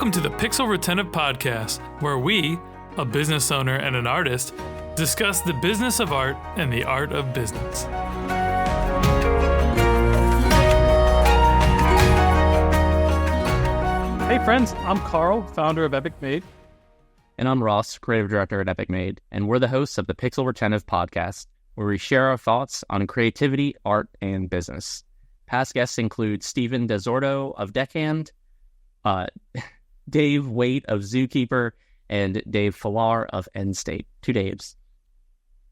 Welcome to the Pixel Retentive Podcast, where we, a business owner and an artist, discuss the business of art and the art of business. Hey friends, I'm Carl, founder of Epic Made. And I'm Ross, creative director at Epic Made, and we're the hosts of the Pixel Retentive Podcast, where we share our thoughts on creativity, art, and business. Past guests include Steven Desordo of Deckhand, Dave Waite of Zookeeper, and Dave Falar of End State. Two Daves.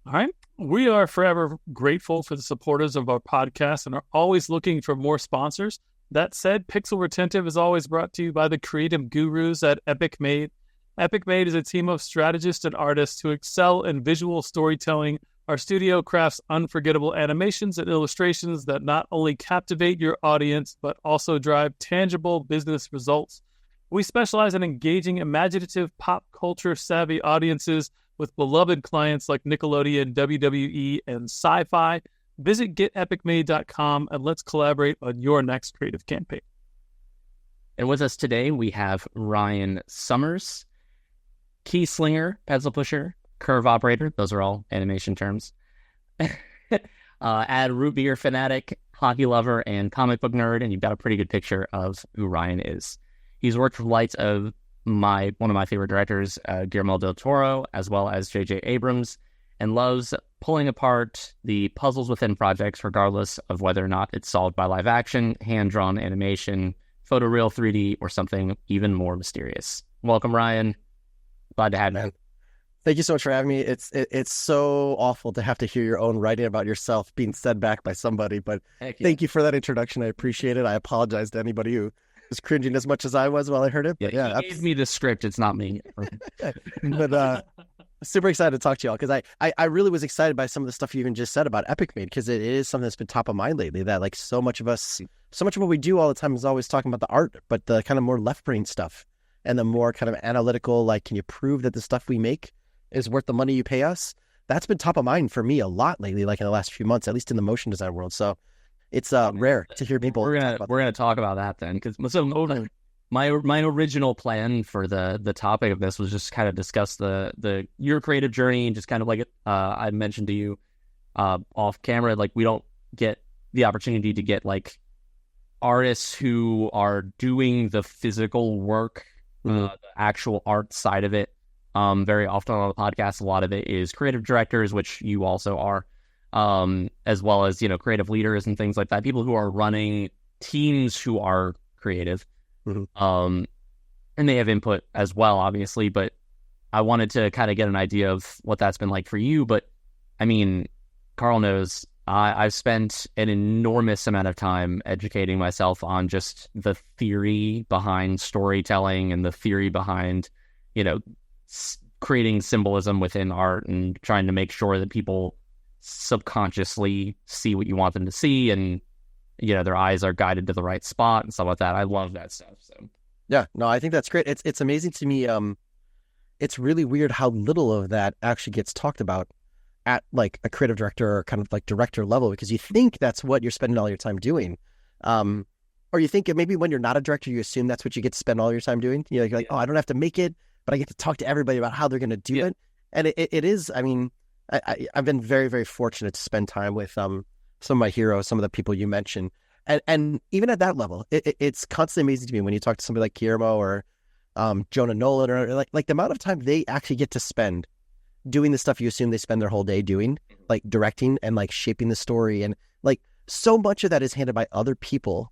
All right. We are forever grateful for the supporters of our podcast and are always looking for more sponsors. That said, Pixel Retentive is always brought to you by the creative gurus at Epic Made. Epic Made is a team of strategists and artists who excel in visual storytelling. Our studio crafts unforgettable animations and illustrations that not only captivate your audience, but also drive tangible business results. We specialize in engaging imaginative, pop culture savvy audiences with beloved clients like Nickelodeon, WWE, and Sci-Fi. Visit getepicmade.com and let's collaborate on your next creative campaign. And with us today, we have Ryan Summers, key slinger, pencil pusher, curve operator. Those are all animation terms. Add root beer fanatic, hockey lover, and comic book nerd, and you've got a pretty good picture of who Ryan is. He's worked for the likes of one of my favorite directors, Guillermo del Toro, as well as J.J. Abrams, and loves pulling apart the puzzles within projects, regardless of whether or not it's solved by live action, hand-drawn animation, photoreal 3D, or something even more mysterious. Welcome, Ryan. Glad to have you. Thank you so much for having me. It's so awful to have to hear your own writing about yourself being said back by somebody, but thank you for that introduction. I appreciate it. I apologize to anybody who was cringing as much as I was while I heard it. But he gave me the script. It's not me. But super excited to talk to y'all because I really was excited by some of the stuff you even just said about Epic Made, because it is something that's been top of mind lately, that like so much of what we do all the time is always talking about the art, but the kind of more left brain stuff and the more kind of analytical, like, can you prove that the stuff we make is worth the money you pay us? That's been top of mind for me a lot lately, like in the last few months, at least in the motion design world. So it's rare to hear people. We're gonna talk about that then, because my original plan for the topic of this was just kind of discuss your creative journey, and just kind of like I mentioned to you off camera, like we don't get the opportunity to get like artists who are doing the physical work, the actual art side of it. Very often on the podcast, a lot of it is creative directors, which you also are, as well as, creative leaders and things like that. People who are running teams who are creative, and they have input as well, obviously. But I wanted to kind of get an idea of what that's been like for you. But I mean, Carl knows I've spent an enormous amount of time educating myself on just the theory behind storytelling and the theory behind, creating symbolism within art and trying to make sure that people subconsciously see what you want them to see, and their eyes are guided to the right spot and stuff like that. I love that stuff. So yeah, no, I think that's great. It's amazing to me. It's really weird how little of that actually gets talked about at like a creative director or kind of like director level, because you think that's what you're spending all your time doing. Or you think maybe when you're not a director, you assume that's what you get to spend all your time doing. You're like, oh, I don't have to make it, but I get to talk to everybody about how they're going to do it. And it is, I mean, I've been very, very fortunate to spend time with some of my heroes, some of the people you mentioned. And even at that level, it's constantly amazing to me when you talk to somebody like Guillermo or Jonah Nolan, or like the amount of time they actually get to spend doing the stuff you assume they spend their whole day doing, like directing and like shaping the story. And like so much of that is handled by other people.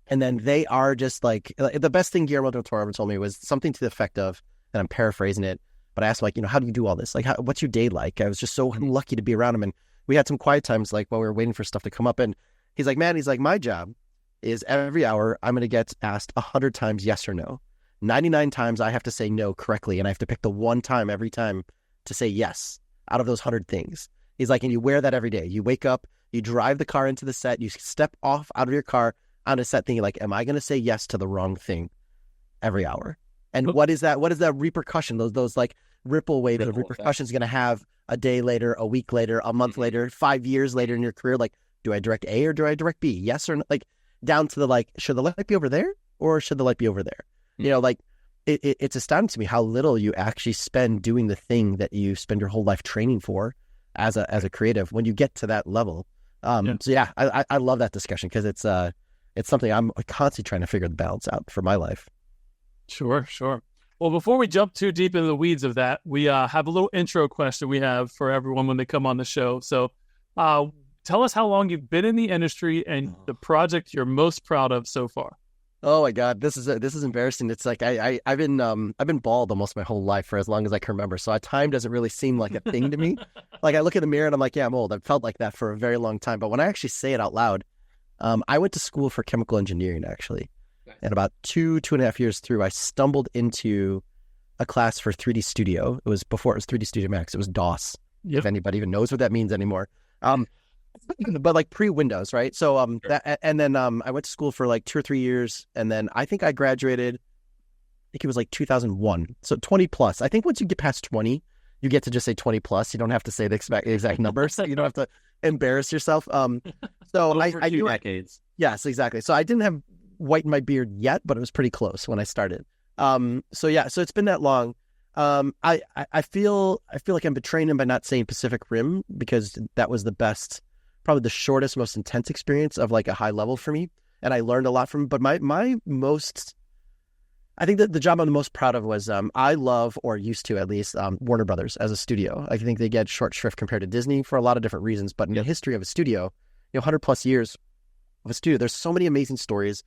And then they are just like the best thing Guillermo del Toro ever told me was something to the effect of, and I'm paraphrasing it, but I asked him, like, how do you do all this? Like, what's your day like? I was just so lucky to be around him. And we had some quiet times, like, while we were waiting for stuff to come up. And he's like, man, my job is every hour I'm going to get asked 100 times yes or no. 99 times I have to say no correctly. And I have to pick the one time every time to say yes out of those 100 things. He's like, and you wear that every day. You wake up, you drive the car into the set, you step off out of your car on a set thinking like, am I going to say yes to the wrong thing every hour? And what is that repercussion? Those like ripple waves of repercussions going to have a day later, a week later, a month later, 5 years later in your career? Like, do I direct A or do I direct B? Yes or no? Like down to the, like, should the light be over there or should the light be over there? Like it's astounding to me how little you actually spend doing the thing that you spend your whole life training for as a creative when you get to that level. So yeah, I love that discussion because it's something I'm constantly trying to figure the balance out for my life. Sure. Well, before we jump too deep into the weeds of that, we have a little intro question we have for everyone when they come on the show. So tell us how long you've been in the industry and the project you're most proud of so far. Oh my God, this is embarrassing. It's like I've been bald almost my whole life for as long as I can remember. So time doesn't really seem like a thing to me. Like I look in the mirror and I'm like, yeah, I'm old. I've felt like that for a very long time. But when I actually say it out loud, I went to school for chemical engineering actually. Nice. And about 2.5 years through, I stumbled into a class for 3D Studio. It was before it was 3D Studio Max. It was DOS. Yep. If anybody even knows what that means anymore. But like pre-Windows, right? So sure. Then I went to school for like 2 or 3 years, and then I think I graduated. I think it was like 2001, so 20 plus. I think once you get past 20, you get to just say 20 plus. You don't have to say the exact numbers. You don't have to embarrass yourself. So I 2 decades. Yes, exactly. So I didn't have white in my beard yet, but it was pretty close when I started. So it's been that long. I feel like I'm betraying him by not saying Pacific Rim because that was the best. Probably the shortest, most intense experience of like a high level for me. And I learned a lot from it. But my most, I think that the job I'm the most proud of was I love, or used to at least, Warner Brothers as a studio. I think they get short shrift compared to Disney for a lot of different reasons. But in the history of a studio, 100 plus years of a studio, there's so many amazing stories.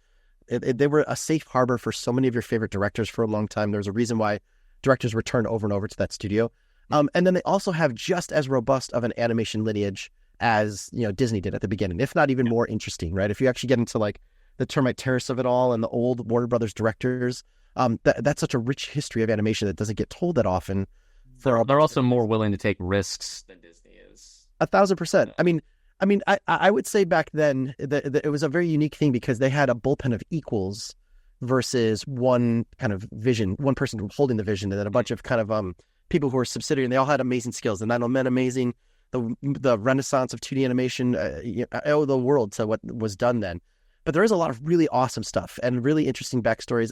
They were a safe harbor for so many of your favorite directors for a long time. There was a reason why directors returned over and over to that studio. And then they also have just as robust of an animation lineage as Disney did at the beginning, if not even more interesting, right? If you actually get into like the termite terrace of it all and the old Warner Brothers directors, that's such a rich history of animation that doesn't get told that often. They're also more willing to take risks than Disney is. 1,000%. I would say back then that it was a very unique thing because they had a bullpen of equals versus one kind of vision, one person holding the vision, and then a bunch of kind of people who were subsidiary, and they all had amazing skills, and that meant amazing. The renaissance of 2D animation, owe the world to what was done then. But there is a lot of really awesome stuff and really interesting backstories.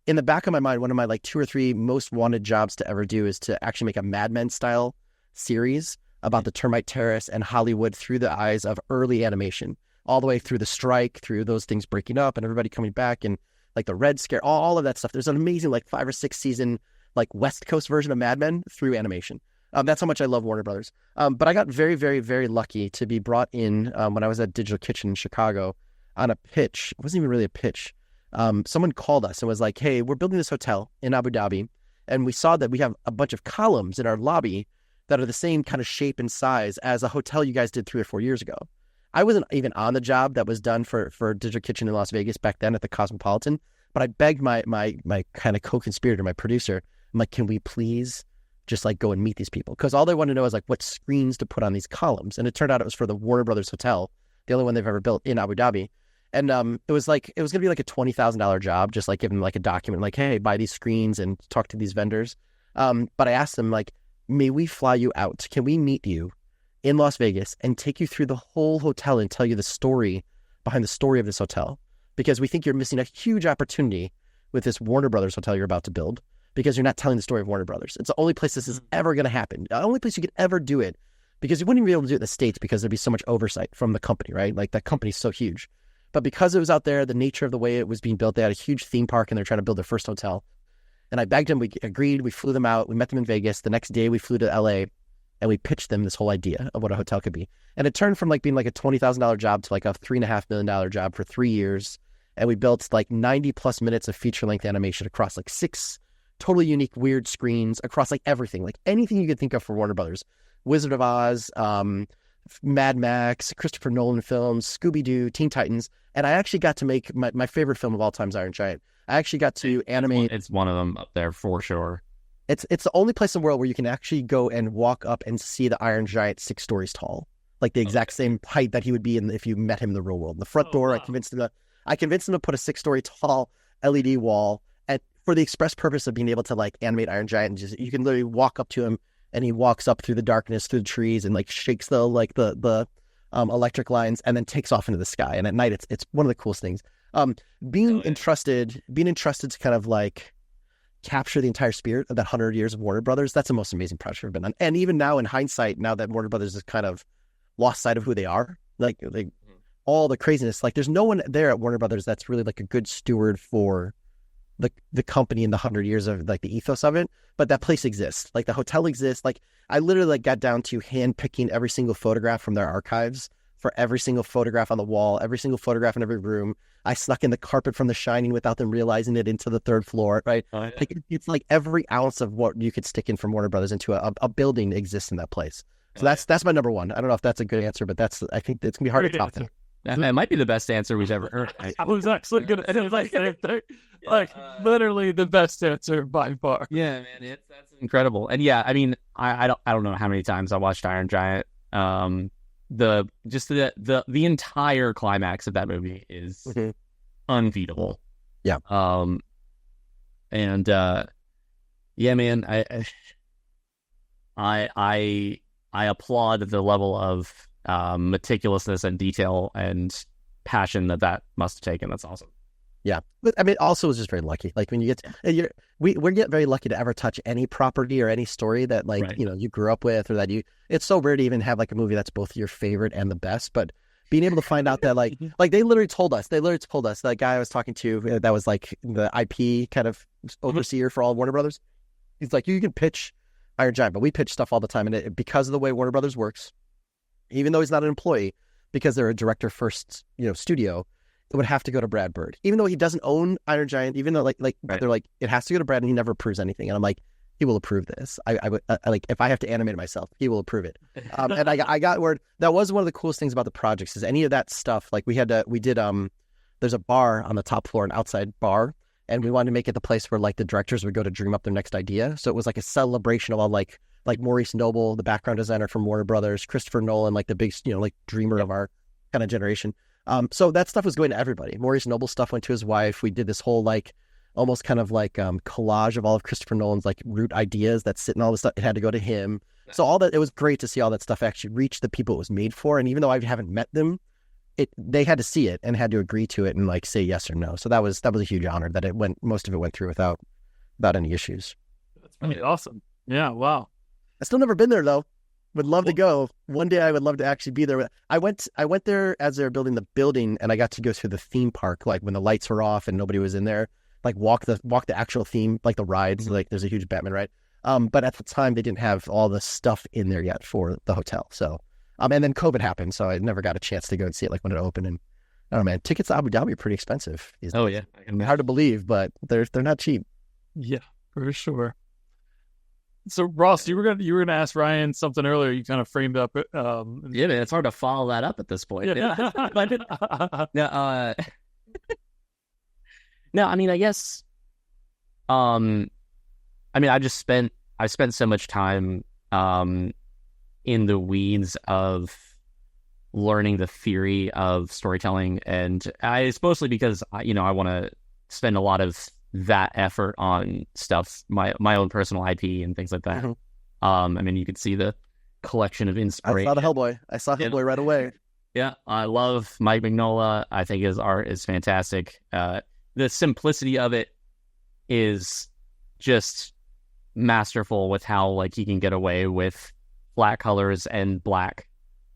In the back of my mind, one of my like 2 or 3 most wanted jobs to ever do is to actually make a Mad Men style series about the termite terrace and Hollywood through the eyes of early animation, all the way through the strike, through those things breaking up and everybody coming back and like the Red Scare, all of that stuff. There's an amazing like 5 or 6 season like West Coast version of Mad Men through animation. That's how much I love Warner Brothers. But I got very, very, very lucky to be brought in when I was at Digital Kitchen in Chicago on a pitch. It wasn't even really a pitch. Someone called us and was like, hey, we're building this hotel in Abu Dhabi, and we saw that we have a bunch of columns in our lobby that are the same kind of shape and size as a hotel you guys did 3 or 4 years ago. I wasn't even on the job that was done for Digital Kitchen in Las Vegas back then at the Cosmopolitan, but I begged my kind of co-conspirator, my producer, I'm like, can we please just like go and meet these people? Because all they want to know is like what screens to put on these columns. And it turned out it was for the Warner Brothers Hotel, the only one they've ever built in Abu Dhabi. And it was going to be like a $20,000 job, just like giving them like a document, like, hey, buy these screens and talk to these vendors. But I asked them like, may we fly you out? Can we meet you in Las Vegas and take you through the whole hotel and tell you the story behind the story of this hotel? Because we think you're missing a huge opportunity with this Warner Brothers hotel you're about to build, because you're not telling the story of Warner Brothers. It's the only place this is ever going to happen. The only place you could ever do it, because you wouldn't even be able to do it in the States because there'd be so much oversight from the company, right? Like that company's so huge. But because it was out there, the nature of the way it was being built, they had a huge theme park and they're trying to build their first hotel. And I begged them, we agreed, we flew them out, we met them in Vegas. The next day we flew to LA and we pitched them this whole idea of what a hotel could be. And it turned from like being like a $20,000 job to like a $3.5 million job for 3 years. And we built like 90 plus minutes of feature length animation across like 6 totally unique, weird screens across like everything, like anything you could think of for Warner Brothers. Wizard of Oz, Mad Max, Christopher Nolan films, Scooby-Doo, Teen Titans. And I actually got to make my favorite film of all time is Iron Giant. I actually got to animate. It's one of them up there for sure. It's the only place in the world where you can actually go and walk up and see the Iron Giant 6 stories tall, like the exact same height that he would be in if you met him in the real world. In the front door, wow. I convinced him to put a 6-story tall LED wall, and for the express purpose of being able to like animate Iron Giant. And just you can literally walk up to him, and he walks up through the darkness, through the trees, and like shakes the electric lines, and then takes off into the sky. And at night, it's one of the coolest things. Being entrusted to kind of like capture the entire spirit of that 100 years of Warner Brothers, that's the most amazing project I've ever been on. And even now in hindsight, now that Warner Brothers has kind of lost sight of who they are, like all the craziness, like there's no one there at Warner Brothers that's really like a good steward for the company in the 100 years of like the ethos of it. But that place exists. Like the hotel exists. Like I literally like got down to hand picking every single photograph from their archives for every single photograph on the wall, every single photograph in every room. I snuck in the carpet from The Shining without them realizing it into the third floor, right? Oh, yeah. Like it's like every ounce of what you could stick in from Warner Brothers into a building exists in that place. So that's my number one. I don't know if that's a good answer, but I think it's gonna be hard to top that. That might be the best answer we've ever heard. I was actually gonna say like literally the best answer by far. Yeah, man, that's incredible. And yeah, I mean, I don't know how many times I watched Iron Giant. The entire climax of that movie is unbeatable. Yeah. And yeah, man, I applaud the level of meticulousness and detail and passion that must have taken. That's awesome. Yeah, but I mean, also was just very lucky. Like when you get, we get very lucky to ever touch any property or any story that like you grew up with, or that it's so rare to even have like a movie that's both your favorite and the best. But being able to find out that like they literally told us that guy I was talking to that was like the IP kind of overseer for all Warner Brothers. He's like, you can pitch Iron Giant, but we pitch stuff all the time, and because of the way Warner Brothers works, even though he's not an employee, because they're a director first studio, it would have to go to Brad Bird, even though he doesn't own Iron Giant. Even though they're like, it has to go to Brad, and he never approves anything. And I'm like, he will approve this. I would like, if I have to animate it myself, he will approve it. And I got word that was one of the coolest things about the projects is any of that stuff. Like we did there's a bar on the top floor, an outside bar, and we wanted to make it the place where like the directors would go to dream up their next idea. So it was like a celebration of all like Maurice Noble, the background designer from Warner Brothers, Christopher Nolan, like the big like dreamer of our kind of generation. So that stuff was going to everybody. Maurice Noble stuff went to his wife. We did this whole like almost kind of like collage of all of Christopher Nolan's like root ideas that sit in all this stuff. It had to go to him. So all that, it was great to see all that stuff actually reach the people it was made for. And even though I haven't met them, they had to see it and had to agree to it and like say yes or no. So that was a huge honor that most of it went through without any issues. That's really awesome. Yeah. Wow. I still never been there though. Would love to go. One day I would love to actually be there. I went there as they were building the building, and I got to go through the theme park, like when the lights were off and nobody was in there, like walk the actual theme, like the rides, like there's a huge Batman ride. But at the time they didn't have all the stuff in there yet for the hotel. So, and then COVID happened, so I never got a chance to go and see it like when it opened. And I don't know, man, tickets to Abu Dhabi are pretty expensive. Oh yeah. Hard to believe, but they're not cheap. Yeah, for sure. So Ross, you were gonna ask Ryan something earlier. You kind of framed up. Yeah, man, it's hard to follow that up at this point. Yeah. No, I mean, I guess. I mean, I spent so much time in the weeds of learning the theory of storytelling, and it's mostly because I want to spend a lot of that effort on stuff, my own personal IP and things like that. Mm-hmm. I mean, you could see the collection of inspiration. I saw Hellboy right away. Yeah, I love Mike Mignola. I think his art is fantastic. The simplicity of it is just masterful with how like he can get away with flat colors and black,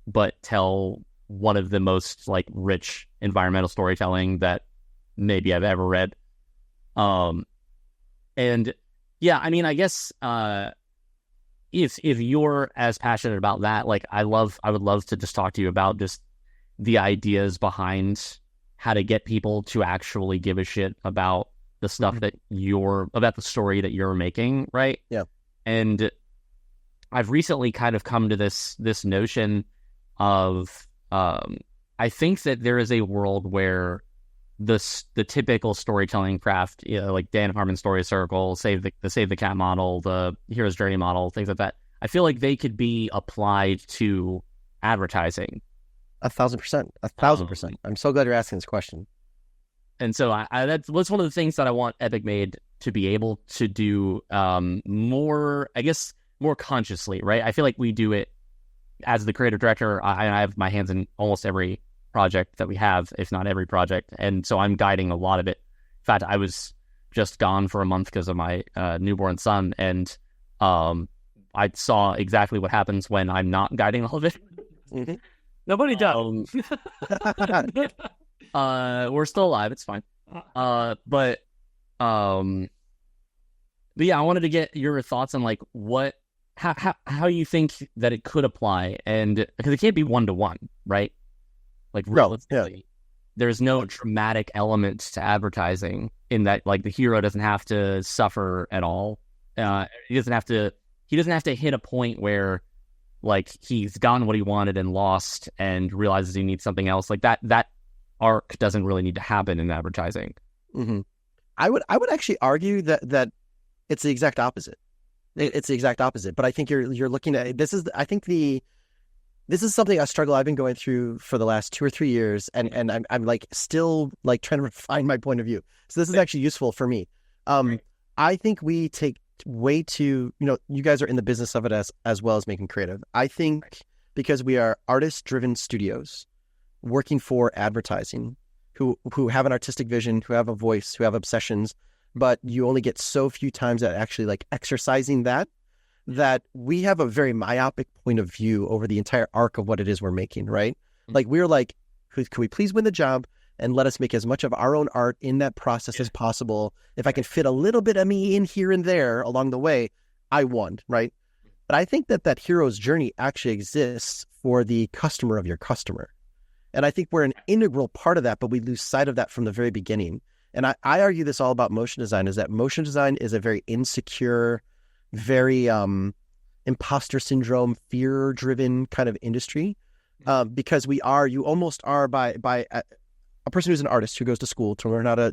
but tell one of the most like rich environmental storytelling that maybe I've ever read. And yeah, I mean, I guess, if you're as passionate about that, like I would love to just talk to you about just the ideas behind how to get people to actually give a shit about the stuff that about the story that you're making. Right. Yeah. And I've recently kind of come to this notion of, I think that there is a world where the typical storytelling craft, like Dan Harmon's story circle, Save the Cat model, the hero's journey model, things like that, I feel like they could be applied to advertising. 1,000%. 1,000%. I'm so glad you're asking this question. And so that's one of the things that I want Epic Made to be able to do more, I guess, more consciously, right? I feel like we do it as the creative director. I have my hands in almost every project that we have, if not every project. And so I'm guiding a lot of it. In fact, I was just gone for a month because of my newborn son, and I saw exactly what happens when I'm not guiding all of it. Mm-hmm. Nobody does. We're still alive. It's fine. But yeah, I wanted to get your thoughts on like how you think that it could apply, and because it can't be 1-to-1, right? Like realistically, there's no dramatic element to advertising in that. Like the hero doesn't have to suffer at all. He doesn't have to hit a point where like he's gotten what he wanted and lost and realizes he needs something else. Like that arc doesn't really need to happen in advertising. Mm-hmm. I would actually argue that it's the exact opposite. It's the exact opposite. But I think you're looking at this is something I've been going through for the last 2 or 3 years, and I'm like still like trying to refine my point of view. So this is actually useful for me. I think we take way too, you guys are in the business of it as well as making creative. I think because we are artist-driven studios working for advertising, who have an artistic vision, who have a voice, who have obsessions, but you only get so few times at actually like exercising that we have a very myopic point of view over the entire arc of what it is we're making, right? Mm-hmm. Like we're like, could we please win the job and let us make as much of our own art in that process as possible? If I can fit a little bit of me in here and there along the way, I won, right? But I think that hero's journey actually exists for the customer of your customer. And I think we're an integral part of that, but we lose sight of that from the very beginning. And I argue this all about motion design is that motion design is a very insecure, very imposter syndrome, fear-driven kind of industry, because you almost are by a person who's an artist who goes to school to learn how to,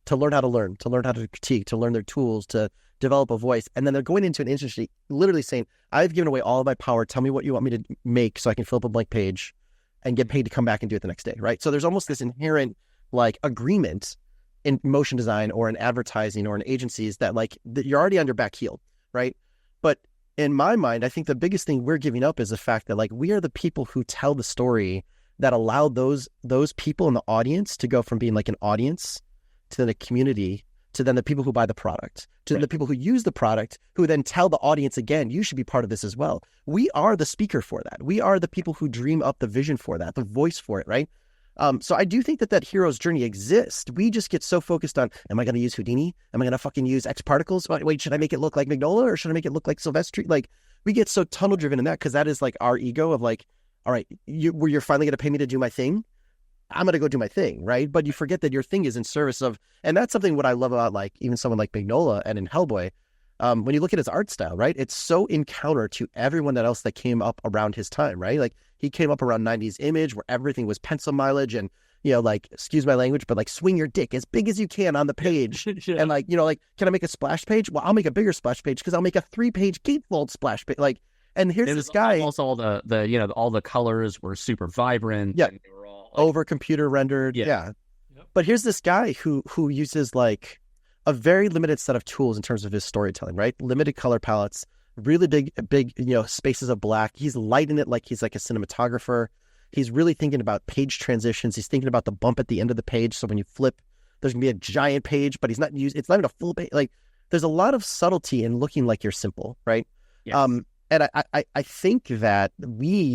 to learn how to critique, to learn their tools, to develop a voice. And then they're going into an industry literally saying, I've given away all of my power. Tell me what you want me to make so I can fill up a blank page and get paid to come back and do it the next day, right? So there's almost this inherent like agreement in motion design or in advertising or in agencies that like you're already on your back heel, right? But in my mind, I think the biggest thing we're giving up is the fact that like we are the people who tell the story that allow those people in the audience to go from being like an audience to the community to then the people who buy the product, to the people who use the product, who then tell the audience again, you should be part of this as well. We are the speaker for that. We are the people who dream up the vision for that, the voice for it, right? So I do think that hero's journey exists. We just get so focused on, am I going to use Houdini? Am I going to fucking use X particles? Wait, should I make it look like Magnola or should I make it look like Silvestri? Like we get so tunnel driven in that because that is like our ego of like, all right, you're finally going to pay me to do my thing. I'm going to go do my thing, right? But you forget that your thing is in service of, and that's something what I love about like even someone like Magnola and in Hellboy, when you look at his art style, right? It's so in counter to everyone else that came up around his time, right? Like he came up around 90s Image where everything was pencil mileage and, like, excuse my language, but like swing your dick as big as you can on the page. Yeah. And like, like, can I make a splash page? Well, I'll make a bigger splash page because I'll make a 3-page gatefold splash page. Like, and here's this guy. Also all the all the colors were super vibrant. Yeah. And they were all over computer rendered. Yeah. Yep. But here's this guy who uses like a very limited set of tools in terms of his storytelling, right? Limited color palettes, really big, spaces of black. He's lighting it like he's like a cinematographer. He's really thinking about page transitions. He's thinking about the bump at the end of the page. So when you flip, there's gonna be a giant page, but it's not even a full page. Like there's a lot of subtlety in looking like you're simple, right? Yes. And I think that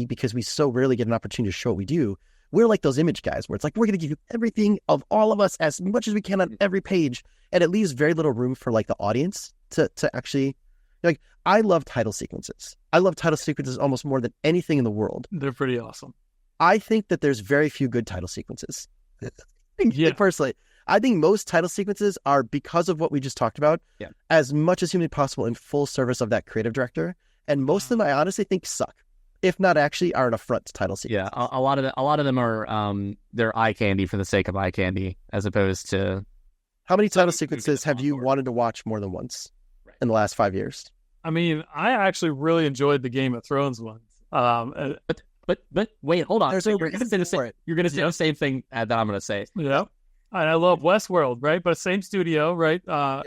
because we so rarely get an opportunity to show what we do, we're like those image guys where it's like, we're going to give you everything of all of us as much as we can on every page. And it leaves very little room for like the audience to actually, like, I love title sequences. I love title sequences almost more than anything in the world. They're pretty awesome. I think that there's very few good title sequences. Yeah. Personally, I think most title sequences are, because of what we just talked about, as much as humanly possible in full service of that creative director. And most of them, I honestly think, suck. If not actually are an affront to title sequences. Yeah, a lot of them are they're eye candy for the sake of eye candy, as opposed to. How many title sequences have you wanted to watch more than once in the last 5 years? I mean, I actually really enjoyed the Game of Thrones ones. But wait, hold on. You're going to say the same thing that I'm going to say. Yeah, and I love Westworld, right? But same studio, right? But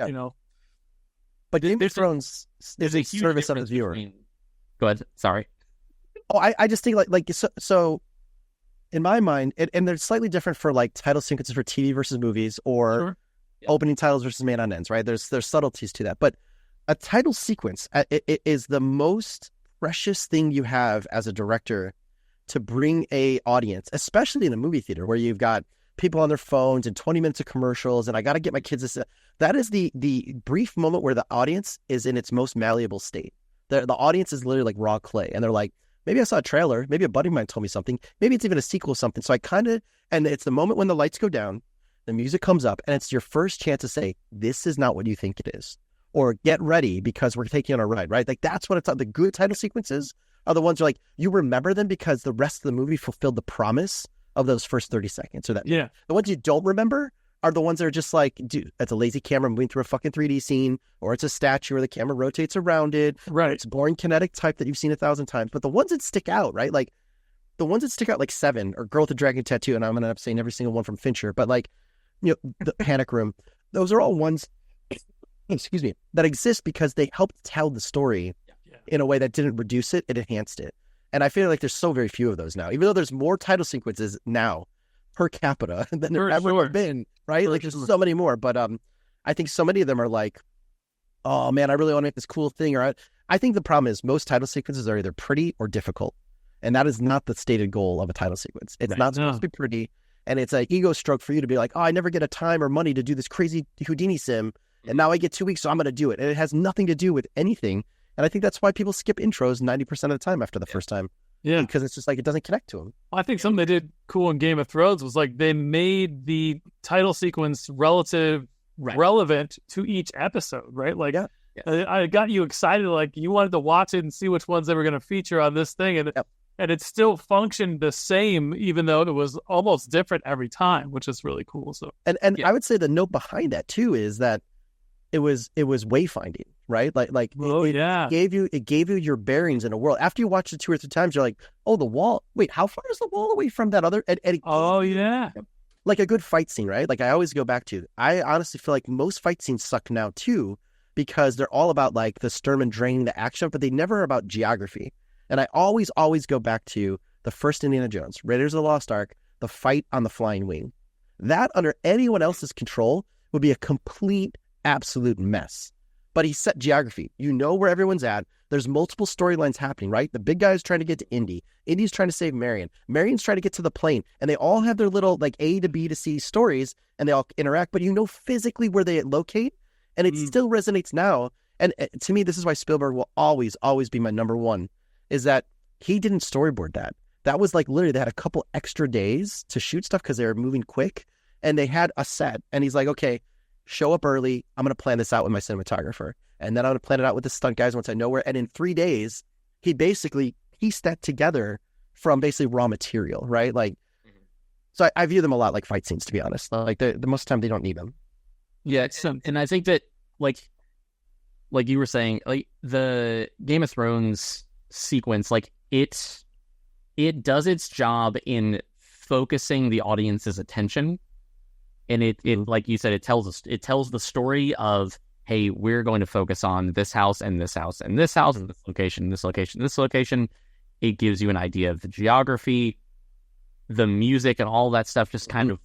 Game of Thrones is a service of the viewer. Go ahead. Sorry. Oh, I just think so in my mind, and they're slightly different for like title sequences for TV versus movies, or opening titles versus main on ends, right? There's subtleties to that, but a title sequence it is the most precious thing you have as a director to bring a audience, especially in a movie theater where you've got people on their phones and 20 minutes of commercials, and I got to get my kids this. That is the brief moment where the audience is in its most malleable state. The audience is literally like raw clay, and they're like, maybe I saw a trailer, maybe a buddy of mine told me something, maybe it's even a sequel of something. So and it's the moment when the lights go down, the music comes up, and it's your first chance to say, this is not what you think it is, or get ready because we're taking on a ride, right? Like that's what it's the good title sequences are the ones where like you remember them because the rest of the movie fulfilled the promise of those first 30 seconds. Or that the ones you don't remember are the ones that are just like, dude, it's a lazy camera moving through a fucking 3D scene, or it's a statue where the camera rotates around it. Right. It's boring kinetic type that you've seen 1,000 times. But the ones that stick out, right? Like the ones that stick out, like Seven or Girl with the Dragon Tattoo, and I'm going to end up saying every single one from Fincher, but like, you know, the Panic Room, those are all ones, excuse me, that exist because they helped tell the story in a way that didn't reduce it, it enhanced it. And I feel like there's so very few of those now, even though there's more title sequences now per capita than there ever been, right? Like there's so many more, but I think so many of them are like, oh man, I really want to make this cool thing. Or I think the problem is most title sequences are either pretty or difficult. And that is not the stated goal of a title sequence. It's not supposed to be pretty. And it's an ego stroke for you to be like, oh, I never get a time or money to do this crazy Houdini sim. And now I get 2 weeks, so I'm going to do it. And it has nothing to do with anything. And I think that's why people skip intros 90% of the time after the first time. Yeah. Because it's just like, it doesn't connect to them. I think something they did cool in Game of Thrones was like they made the title sequence relevant to each episode, right? Like I got you excited, like you wanted to watch it and see which ones they were going to feature on this thing. And it still functioned the same, even though it was almost different every time, which is really cool. So, and I would say the note behind that too is that it was wayfinding, right? It gave you your bearings in a world. After you watch it 2 or 3 times, you're like, oh, the wall. Wait, how far is the wall away from that other? Like a good fight scene, right? Like I always go back to. I honestly feel like most fight scenes suck now too, because they're all about like the sturm and draining, the action, but they never are about geography. And I always go back to the first Indiana Jones, Raiders of the Lost Ark, the fight on the flying wing. That under anyone else's control would be a complete, absolute mess. But he set geography. You know where everyone's at. There's multiple storylines happening, right? The big guy is trying to get to Indy. Indy's trying to save Marion. Marion's trying to get to the plane. And they all have their little like A to B to C stories, and they all interact. But you know physically where they locate, and it still resonates now. And to me, this is why Spielberg will always be my number one, is that he didn't storyboard that. That was like literally they had a couple extra days to shoot stuff because they were moving quick, and they had a set. And he's like, okay, show up early. I'm going to plan this out with my cinematographer. And then I'm going to plan it out with the stunt guys once I know where. And in 3 days, he basically pieced that together from basically raw material, right? Like, so I view them a lot like fight scenes, to be honest. Like the most of the time they don't need them. Yeah. And I think that like you were saying, like the Game of Thrones sequence, like it does its job in focusing the audience's attention. And it like you said, it tells the story of, hey, we're going to focus on this house and this house and this house and this location, this location, this location. It gives you an idea of the geography, the music, and all that stuff just kind of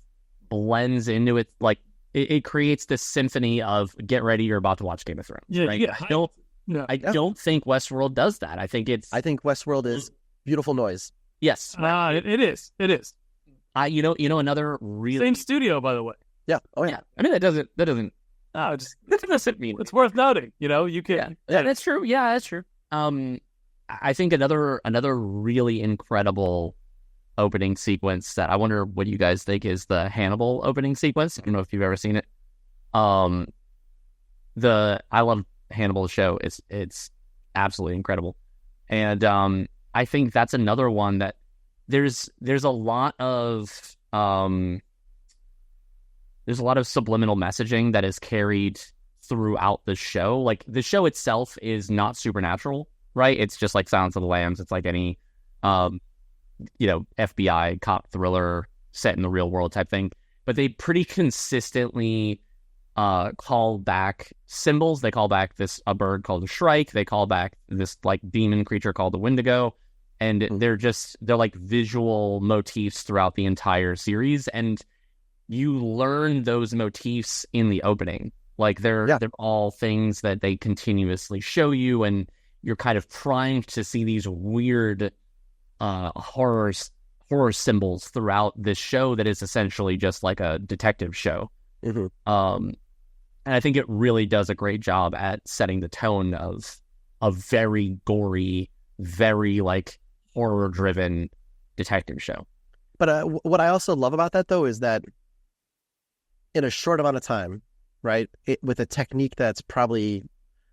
blends into it. Like it creates this symphony of get ready, you're about to watch Game of Thrones. Right? I don't think Westworld does that. I think Westworld is beautiful noise. Yes, it is. You know another really same studio, by the way. Yeah. Oh yeah. I mean that doesn't. That doesn't mean it's worth noting. You know, you can. Yeah, that's true. Yeah, that's true. I think another really incredible opening sequence that I wonder what you guys think is the Hannibal opening sequence. I don't know if you've ever seen it. I love Hannibal show. It's absolutely incredible, and I think that's another one that there's a lot of subliminal messaging that is carried throughout the show. Like the show itself is not supernatural, right? It's just like Silence of the Lambs. It's like any FBI cop thriller set in the real world type thing. But they pretty consistently call back symbols. They call back a bird called a shrike. They call back this like demon creature called the Wendigo. And they're like visual motifs throughout the entire series. And you learn those motifs in the opening. Like they're all things that they continuously show you, and you're kind of primed to see these weird horror symbols throughout this show that is essentially just like a detective show. Mm-hmm. And I think it really does a great job at setting the tone of a very gory, very like horror-driven detective show. But what I also love about that, though, is that in a short amount of time, right, with a technique that's probably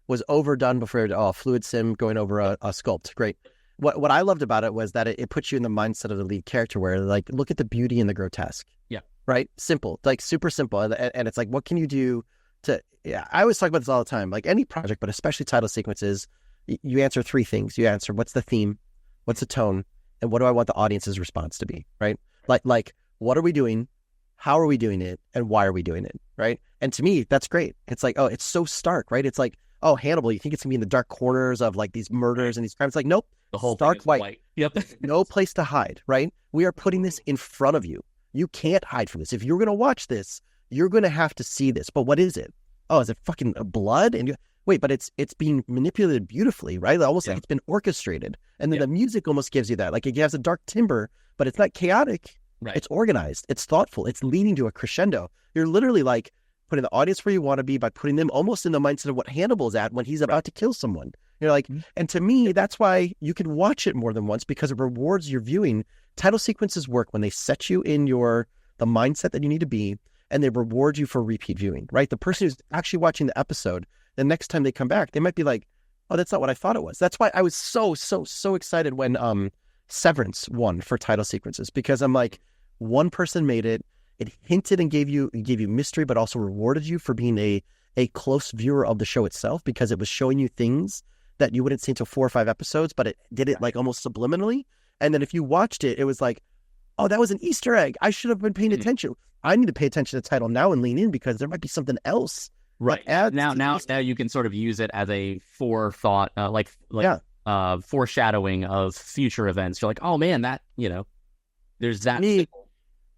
was overdone before, fluid sim going over a sculpt. Great. What I loved about it was that it puts you in the mindset of the lead character where, like, look at the beauty and the grotesque. Yeah. Right? Simple. Like, super simple. And it's like, what can you do to... Yeah, I always talk about this all the time. Like, any project, but especially title sequences, you answer three things. You answer, what's the theme? What's the tone? And what do I want the audience's response to be? Right? Like, what are we doing? How are we doing it? And why are we doing it? Right? And to me, that's great. It's like, oh, it's so stark, right? It's like, oh, Hannibal, you think it's going to be in the dark corners of like these murders and these crimes? It's like, nope. The whole stark thing is white. Yep. No place to hide, right? We are putting this in front of you. You can't hide from this. If you're going to watch this, you're going to have to see this. But what is it? Oh, is it fucking blood? And wait, but it's being manipulated beautifully, right? Almost like it's been orchestrated. And then the music almost gives you that. Like it has a dark timbre, but it's not chaotic. Right. It's organized. It's thoughtful. It's leading to a crescendo. You're literally like putting the audience where you want to be by putting them almost in the mindset of what Hannibal's at when he's about to kill someone. You're like, and to me, that's why you can watch it more than once, because it rewards your viewing. Title sequences work when they set you in the mindset that you need to be, and they reward you for repeat viewing, right? The person who's actually watching the episode, the next time they come back, they might be like, oh, that's not what I thought it was. That's why I was so excited when Severance won for title sequences, because I'm like, one person made it. It hinted and gave you mystery, but also rewarded you for being a close viewer of the show itself, because it was showing you things that you wouldn't see until 4 or 5 episodes, but it did it like almost subliminally. And then if you watched it, it was like, oh, that was an Easter egg. I should have been paying attention. I need to pay attention to the title now and lean in, because there might be something else. Right. Now you can sort of use it as a forethought, foreshadowing of future events. You're like, oh man, that, there's that.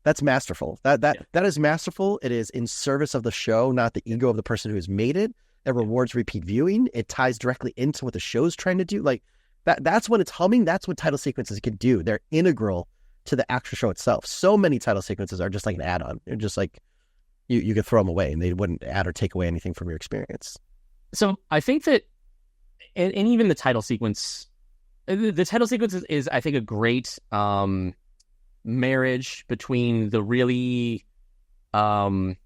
That's masterful. That is masterful. It is in service of the show, not the ego of the person who has made it. It rewards repeat viewing. It ties directly into what the show's trying to do. Like that's when it's humming. That's what title sequences can do. They're integral to the actual show itself. So many title sequences are just like an add-on. They're just like you could throw them away and they wouldn't add or take away anything from your experience. So I think that, and even the title sequence is I think a great marriage between the really corporate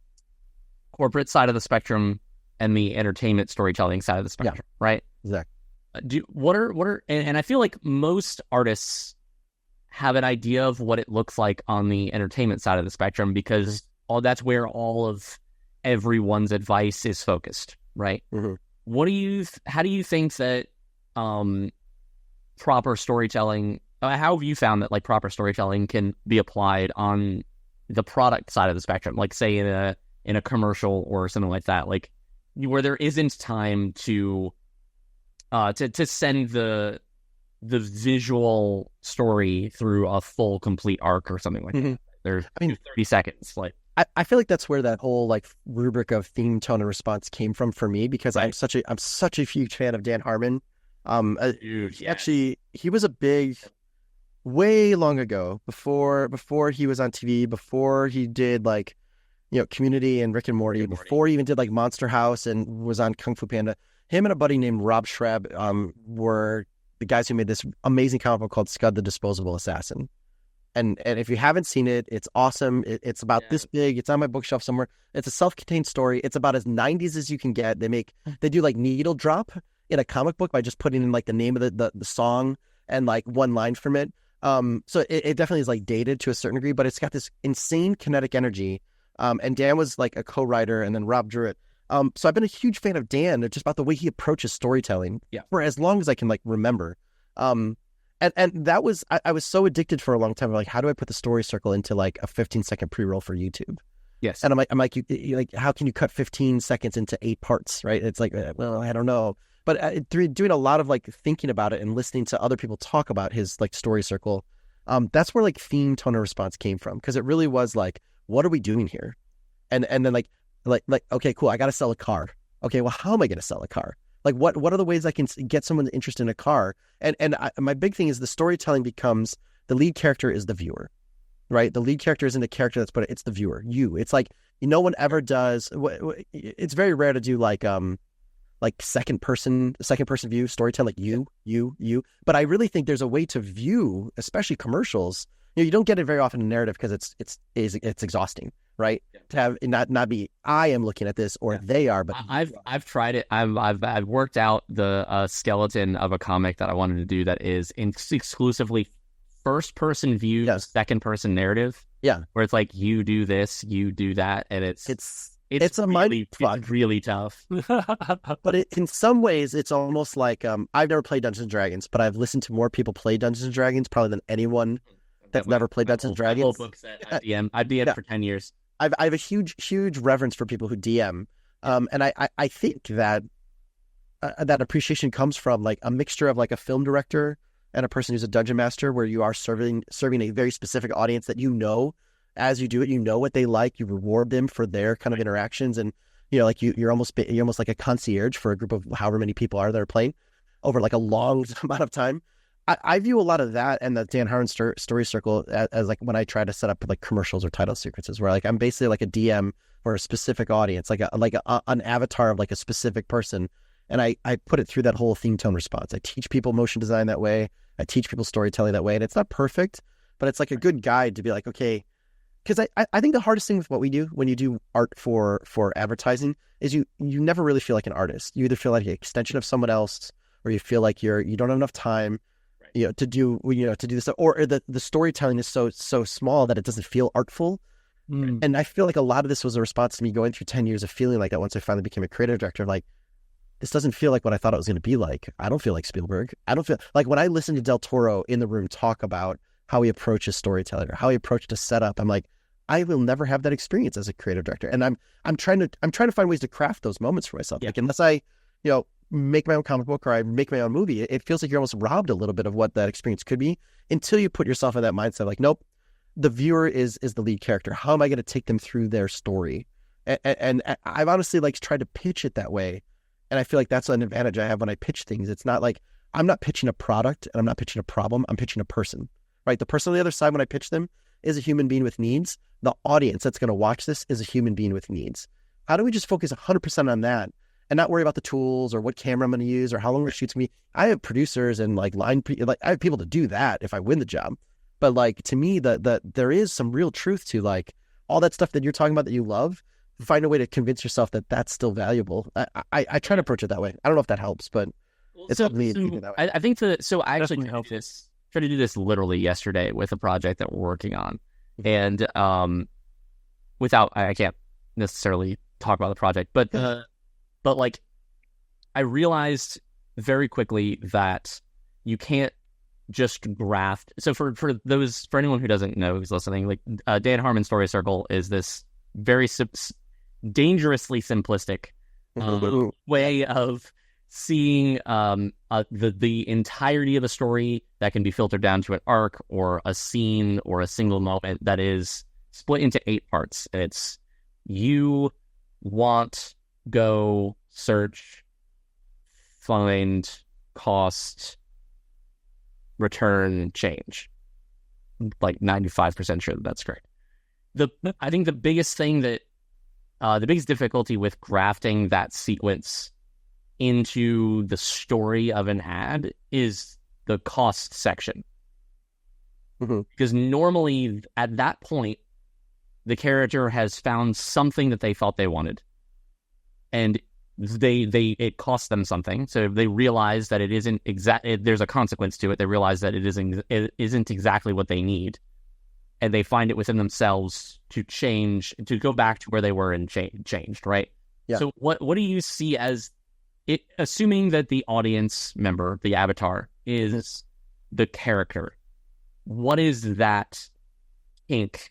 side of the spectrum and the entertainment storytelling side of the spectrum, right? Exactly. And I feel like most artists have an idea of what it looks like on the entertainment side of the spectrum, because that's where all of everyone's advice is focused, right? Mm-hmm. How do you think that proper storytelling, how have you found that like proper storytelling can be applied on the product side of the spectrum, like say in a commercial or something like that, like where there isn't time to send the visual story through a full complete arc or something like that? There's 30 seconds. Like I feel like that's where that whole like rubric of theme, tone, and response came from for me, because I'm such a huge fan of Dan Harmon. Actually, he was a big, way long ago, before he was on TV, before he did like, Community and Rick and Morty, before he even did like Monster House and was on Kung Fu Panda. Him and a buddy named Rob Schreb were the guys who made this amazing comic book called Scud the Disposable Assassin. And if you haven't seen it, it's awesome. It's about this big. It's on my bookshelf somewhere. It's a self-contained story. It's about as 90s as you can get. They do like needle drop in a comic book by just putting in like the name of the song and like one line from it. So it definitely is like dated to a certain degree, but it's got this insane kinetic energy. And Dan was like a co-writer, and then Rob drew it. So I've been a huge fan of Dan, just about the way he approaches storytelling for as long as I can like remember. And that was, I was so addicted for a long time. Like, how do I put the story circle into like a 15-second pre-roll for YouTube? Yes. And I'm like, you like, how can you cut 15 seconds into 8 parts? Right. It's like, well, I don't know. But through doing a lot of like thinking about it and listening to other people talk about his like story circle, that's where like theme, tone, and response came from. Because it really was like, what are we doing here? And then like okay, cool, I got to sell a car. Okay, well, how am I going to sell a car? Like what are the ways I can get someone interested in a car? And my big thing is the storytelling becomes the lead character is the viewer, right? The lead character isn't a character that's it's the viewer. It's like no one ever does. It's very rare to do like second person view storytelling, like you. But I really think there's a way to view, especially commercials. You don't get it very often in narrative because it's exhausting, right? Yeah. To have it not be I am looking at this or they are, but I've tried it. I've worked out the skeleton of a comic that I wanted to do that is exclusively first person view, second person narrative. Yeah, where it's like you do this, you do that, and it's a mind fuck. It's really tough. But in some ways, it's almost like I've never played Dungeons and Dragons, but I've listened to more people play Dungeons and Dragons probably than anyone that's never played Dungeons and Dragons. Whole book set at DM. I'd be in for 10 years. I have a huge reverence for people who DM, and I think that that appreciation comes from like a mixture of like a film director and a person who's a dungeon master, where you are serving a very specific audience that as you do it, what they like, you reward them for their kind of interactions, and like you're almost like a concierge for a group of however many people are that are playing over like a long amount of time. I view a lot of that and the Dan Harmon story circle as like when I try to set up like commercials or title sequences, where like I'm basically like a DM for a specific audience, like an avatar of like a specific person, and I put it through that whole theme tone response. I teach people motion design that way. I teach people storytelling that way, and it's not perfect, but it's like a good guide to be like, okay, because I think the hardest thing with what we do when you do art for advertising is you never really feel like an artist. You either feel like an extension of someone else, or you feel like you don't have enough time, to do this, or the storytelling is so small that it doesn't feel artful. And I feel like a lot of this was a response to me going through 10 years of feeling like that once I finally became a creative director. Like, this doesn't feel like what I thought it was going to be like. I don't feel like Spielberg. I don't feel like when I listen to Del Toro in the room talk about how he approaches storytelling or how he approached a setup, I'm like, I will never have that experience as a creative director. And I'm trying to find ways to craft those moments for myself. Like, unless I, make my own comic book or I make my own movie, it feels like you're almost robbed a little bit of what that experience could be until you put yourself in that mindset. Like, nope, the viewer is the lead character. How am I going to take them through their story? And I've honestly like tried to pitch it that way. And I feel like that's an advantage I have when I pitch things. It's not like I'm not pitching a product and I'm not pitching a problem. I'm pitching a person, right? The person on the other side when I pitch them is a human being with needs. The audience that's going to watch this is a human being with needs. How do we just focus 100% on that and not worry about the tools or what camera I'm going to use or how long it shoots me? I have producers and like I have people to do that if I win the job. But like, to me, there is some real truth to like all that stuff that you're talking about that you love. Find a way to convince yourself that that's still valuable. I try to approach it that way. I don't know if that helps, but it's helped me that way. I think I actually tried to do this literally yesterday with a project that we're working on. And I can't necessarily talk about the project, but like I realized very quickly that you can't just graft. So for anyone who doesn't know who's listening, like Dan Harmon Story Circle is this very dangerously simplistic way of seeing the entirety of a story that can be filtered down to an arc or a scene or a single moment that is split into 8 parts. It's you, want, go, search, find, cost, return, change. Like 95% sure that's correct. I think the biggest thing that the biggest difficulty with grafting that sequence into the story of an ad is the cost section. Because normally at that point, the character has found something that they thought they wanted, and it costs them something. So they realize that it isn't there's a consequence to it. They realize that it isn't exactly what they need. And they find it within themselves to change, to go back to where they were and changed, right? Yeah. So what do you see as it, assuming that the audience member, the avatar, is the character? What is that ink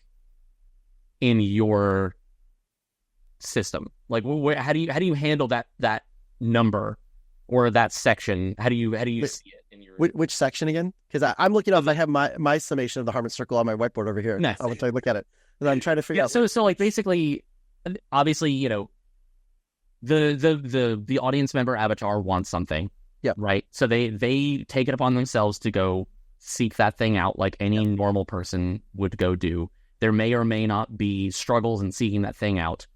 in your system? Like, how do you handle that number or that section? How do you see it in your which section again? Because I'm looking up. I have my summation of the Harmon Circle on my whiteboard over here. Nice. I'll try to look at it. I'm trying to figure out. So like basically, obviously, you know, the audience member avatar wants something. Yeah. Right. So they take it upon themselves to go seek that thing out like any normal person would go do. There may or may not be struggles in seeking that thing out.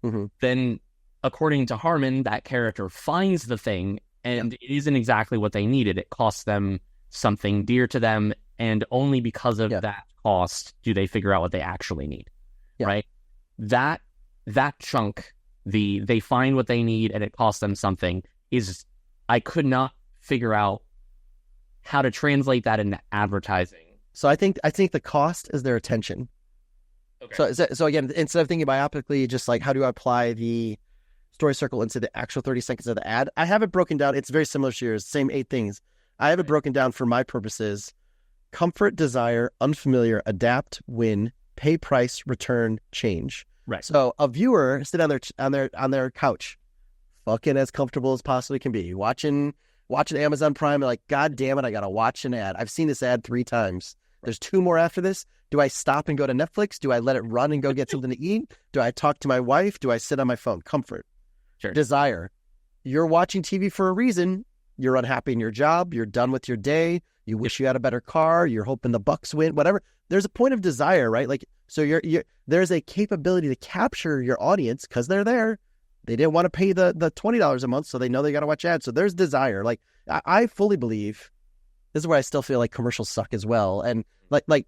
Mm-hmm. Then, according to Harmon, that character finds the thing and it isn't exactly what they needed. It costs them something dear to them. And only because of that cost do they figure out what they actually need. Yeah. Right. That chunk, they find what they need and it costs them something, is I could not figure out how to translate that into advertising. So I think the cost is their attention. Okay. So again, instead of thinking myopically, just like how do I apply the story circle into the actual 30 seconds of the ad, I have it broken down. It's very similar to yours, same 8 things. I have it broken down for my purposes: comfort, desire, unfamiliar, adapt, win, pay, price, return, change. Right. So a viewer sit on their couch, fucking as comfortable as possibly can be, watching Amazon Prime, and like, God damn it, I gotta watch an ad. I've seen this ad 3 times. There's 2 more after this. Do I stop and go to Netflix? Do I let it run and go get something to eat? Do I talk to my wife? Do I sit on my phone? Comfort. Sure. Desire. You're watching TV for a reason. You're unhappy in your job. You're done with your day. You wish you had a better car. You're hoping the Bucks win, whatever. There's a point of desire, right? Like, so there's a capability to capture your audience because they're there. They didn't want to pay the $20 a month, so they know they got to watch ads. So there's desire. Like, I fully believe, this is where I still feel like commercials suck as well. And like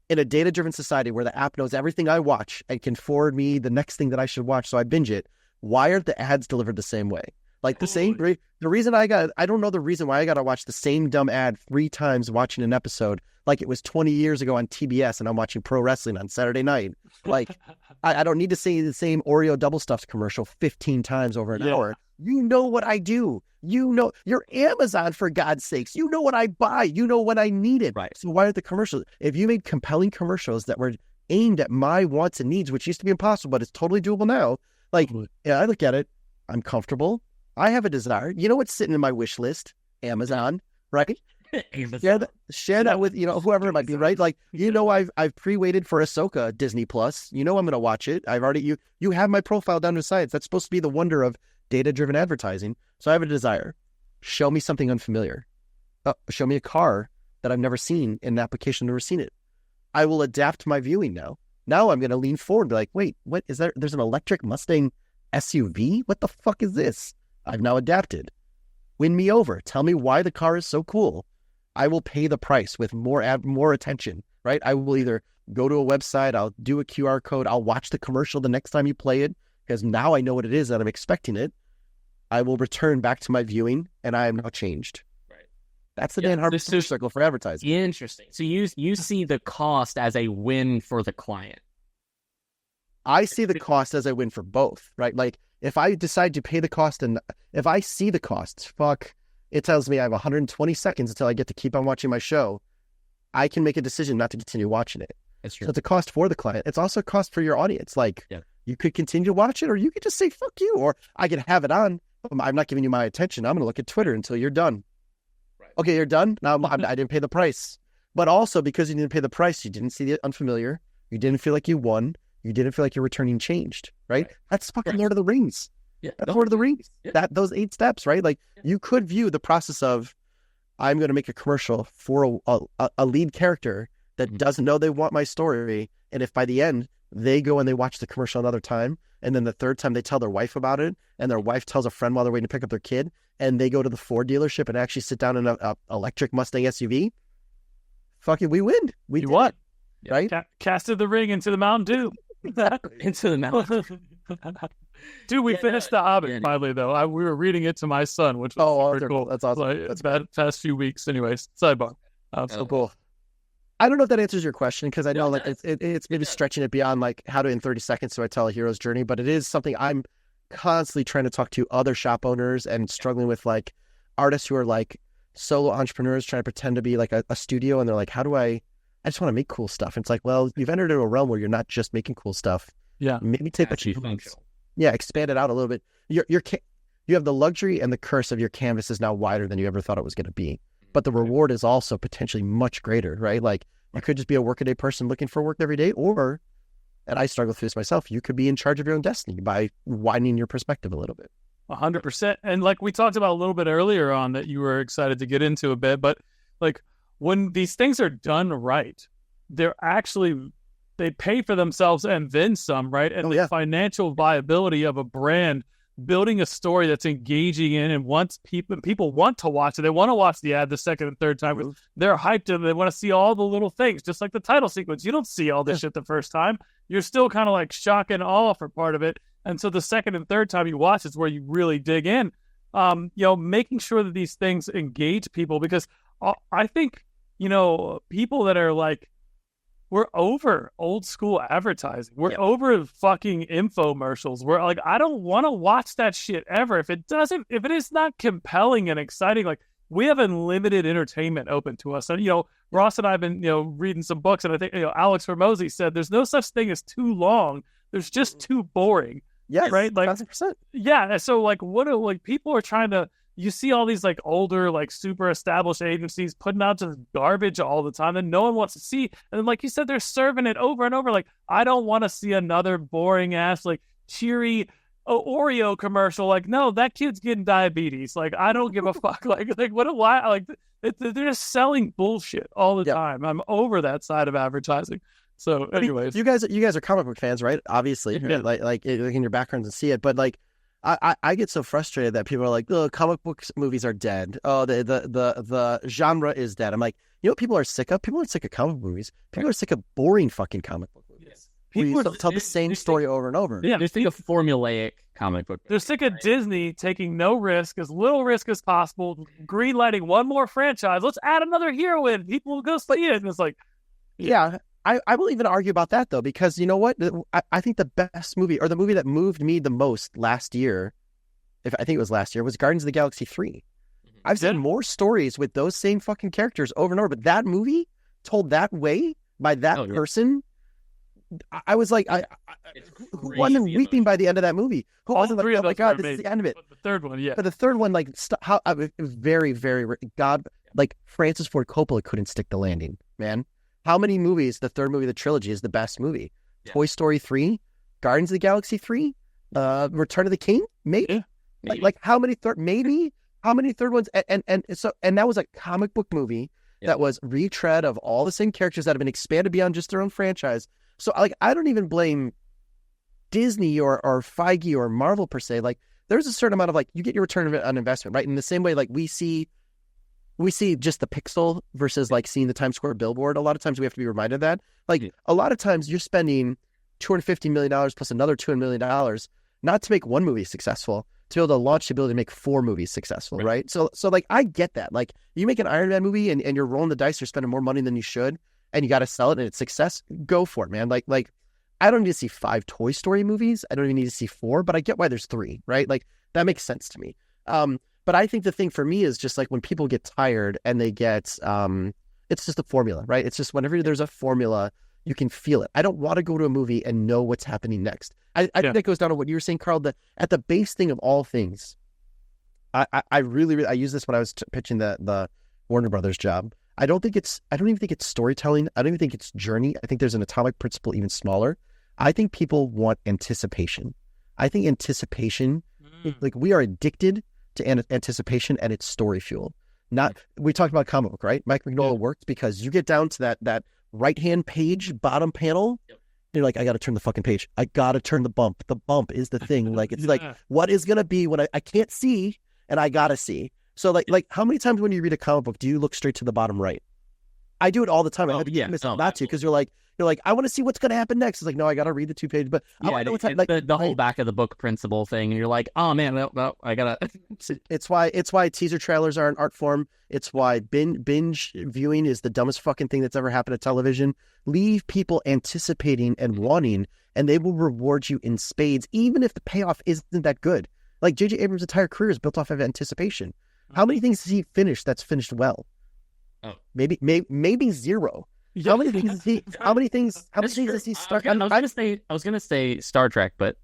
in a data-driven society where the app knows everything I watch and can forward me the next thing that I should watch, so I binge it, why aren't the ads delivered the same way? Like the reason I don't know the reason why I got to watch the same dumb ad 3 times watching an episode like it was 20 years ago on TBS and I'm watching pro wrestling on Saturday night. Like, I don't need to see the same Oreo double stuffed commercial 15 times over an hour. You know what I do. You know, you're Amazon, for God's sakes. You know what I buy. You know when I need it. Right. So why aren't the commercials? If you made compelling commercials that were aimed at my wants and needs, which used to be impossible, but it's totally doable now. Like, I look at it. I'm comfortable. I have a desire. You know what's sitting in my wish list? Amazon, right? Share that with, whoever it might be, right? Like, I've pre-waited for Ahsoka, Disney Plus. I'm going to watch it. I've already, you have my profile down to science. That's supposed to be the wonder of data-driven advertising. So I have a desire. Show me something unfamiliar. Show me a car that I've never seen in an application, never seen it. I will adapt my viewing now. Now I'm going to lean forward and be like, wait, what is that? There's an electric Mustang SUV? What the fuck is this? I've now adapted. Win me over. Tell me why the car is so cool. I will pay the price with more attention, right? I will either go to a website, I'll do a QR code, I'll watch the commercial the next time you play it, because now I know what it is and I'm expecting it. I will return back to my viewing and I am now changed. Right. That's the Dan Harmon circle for advertising. Interesting. So you see the cost as a win for the client. I see the cost as a win for both, right? Like, if I decide to pay the cost and if I see the costs, it tells me I have 120 seconds until I get to keep on watching my show. I can make a decision not to continue watching it. That's true. So it's a cost for the client. It's also a cost for your audience. Like, you could continue to watch it, or you could just say, fuck you, or I can have it on. I'm not giving you my attention. I'm going to look at Twitter until you're done. Right. Okay, you're done? Now I didn't pay the price. But also, because you didn't pay the price, you didn't see the unfamiliar. You didn't feel like you won. You didn't feel like your returning changed, right? That's fucking Lord of the Rings. Yeah, that's Lord of the Rings. Yeah. Those 8 steps, right? Like, you could view the process of, I'm going to make a commercial for a lead character that doesn't know they want my story. And if by the end, they go and they watch the commercial another time, and then the 3rd time they tell their wife about it, and their wife tells a friend while they're waiting to pick up their kid, and they go to the Ford dealership and actually sit down in a electric Mustang SUV, fucking, we win. We won, right? Casted the ring into the Mountain Dew. Into the mountain. Dude, we finished The Hobbit finally, though. We were reading it to my son, which was super cool. That's awesome. It's past few weeks. Anyways, sidebar. So cool. I don't know if that answers your question, because I know it's maybe stretching it beyond like how to in 30 seconds so I tell a hero's journey, but it is something I'm constantly trying to talk to other shop owners and struggling with, like artists who are like solo entrepreneurs trying to pretend to be like a studio, and they're like, how do I just want to make cool stuff. And it's like, well, you've entered into a realm where you're not just making cool stuff. Yeah. Maybe take what you expand it out a little bit. You have the luxury and the curse of your canvas is now wider than you ever thought it was going to be. But the reward is also potentially much greater, right? Like, you could just be a workaday person looking for work every day, or and I struggle through this myself, you could be in charge of your own destiny by widening your perspective a little bit. 100%. And like we talked about a little bit earlier on that you were excited to get into a bit, but like when these things are done right, they pay for themselves and then some, right? And the financial viability of a brand building a story that's engaging in and wants people want to watch it. They want to watch the ad the second and third time. They're hyped and they want to see all the little things, just like the title sequence. You don't see all this shit the first time. You're still kind of like shock and awe for part of it. And so the second and third time you watch is where you really dig in. Making sure that these things engage people, because I think, people that are like, we're over old school advertising. We're over fucking infomercials. We're like, I don't want to watch that shit ever. If it is not compelling and exciting, like we have unlimited entertainment open to us. And, Ross and I have been, reading some books, and I think, Alex Hormozy said there's no such thing as too long. There's just too boring. Yes. Right. Like 100%. Yeah. So like, people are trying to, you see all these like older, like super established agencies putting out just garbage all the time that no one wants to see. And like you said, they're serving it over and over. Like, I don't want to see another boring ass, like cheery Oreo commercial. Like, no, that kid's getting diabetes. Like, I don't give a fuck. Why? They're just selling bullshit all the time. I'm over that side of advertising. So anyways, you guys are comic book fans, right? Obviously, like in your backgrounds and see it, but like, I get so frustrated that people are like, "Oh, comic books movies are dead. Oh, the genre is dead." I'm like, you know what people are sick of? People aren't sick of comic book movies. People are sick of boring fucking comic book movies. Yes. People tell the same story over and over. Yeah, they're sick of formulaic comic book movies. They're sick of Disney taking no risk, as little risk as possible, greenlighting one more franchise. Let's add another hero in. People will go see it. And it's like, I will even argue about that, though, because you know what? I think the best movie, or the movie that moved me the most last year, I think it was last year, was Guardians of the Galaxy 3. I've seen more stories with those same fucking characters over and over, but that movie told that way by that person, I was like, who wasn't weeping by the end of that movie? Who wasn't like, oh my God, this is the end of it. But the third one, But the third one, like, it was very, very, like Francis Ford Coppola couldn't stick the landing, man. How many movies, the third movie of the trilogy, is the best movie? Yeah. Toy Story 3, Guardians of the Galaxy 3, Return of the King, maybe? Yeah. Like how many third ones? And that was a comic book movie that was retread of all the same characters that have been expanded beyond just their own franchise. So like, I don't even blame Disney or Feige or Marvel per se. Like, there's a certain amount of like, you get your return on investment, right? In the same way, like we see just the pixel versus like seeing the Times Square billboard. A lot of times we have to be reminded of that. Like a lot of times you're spending $250 million plus another $200 million, not to make one movie successful, to be able to launch the ability to make 4 movies successful, right? So like, I get that. Like, you make an Iron Man movie and you're rolling the dice, you're spending more money than you should, and you got to sell it and it's success, go for it, man. Like I don't need to see 5 Toy Story movies. I don't even need to see 4, but I get why there's 3, right? Like, that makes sense to me. But I think the thing for me is just like when people get tired and they get, it's just a formula, right? It's just whenever there's a formula, you can feel it. I don't want to go to a movie and know what's happening next. I think that goes down to what you were saying, Carl, at the base thing of all things. I really, I use this when I was pitching the Warner Brothers job. I don't even think it's storytelling. I don't even think it's journey. I think there's an atomic principle even smaller. I think people want anticipation. I think anticipation, like we are addicted to anticipation, and it's story fuel. We talked about comic book, right? Mike Mignola worked because you get down to that right-hand page, bottom panel. Yep. You're like, I got to turn the fucking page. I got to turn the bump. The bump is the thing. Like, it's like, what is going to be when I can't see and I got to see. So like how many times when you read a comic book, do you look straight to the bottom right? I do it all the time. I have to miss not to, because you're like, I want to see what's going to happen next. It's like, no, I got to read the 2 pages, but the whole back of the book principle thing. And you're like, oh man, no, I gotta. It's why teaser trailers are an art form. It's why binge viewing is the dumbest fucking thing that's ever happened to television. Leave people anticipating and wanting, and they will reward you in spades, even if the payoff isn't that good. Like J.J. Abrams' entire career is built off of anticipation. How many things has he finished that's finished well? Oh, maybe 0. How many things does he start? I was gonna say Star Trek, but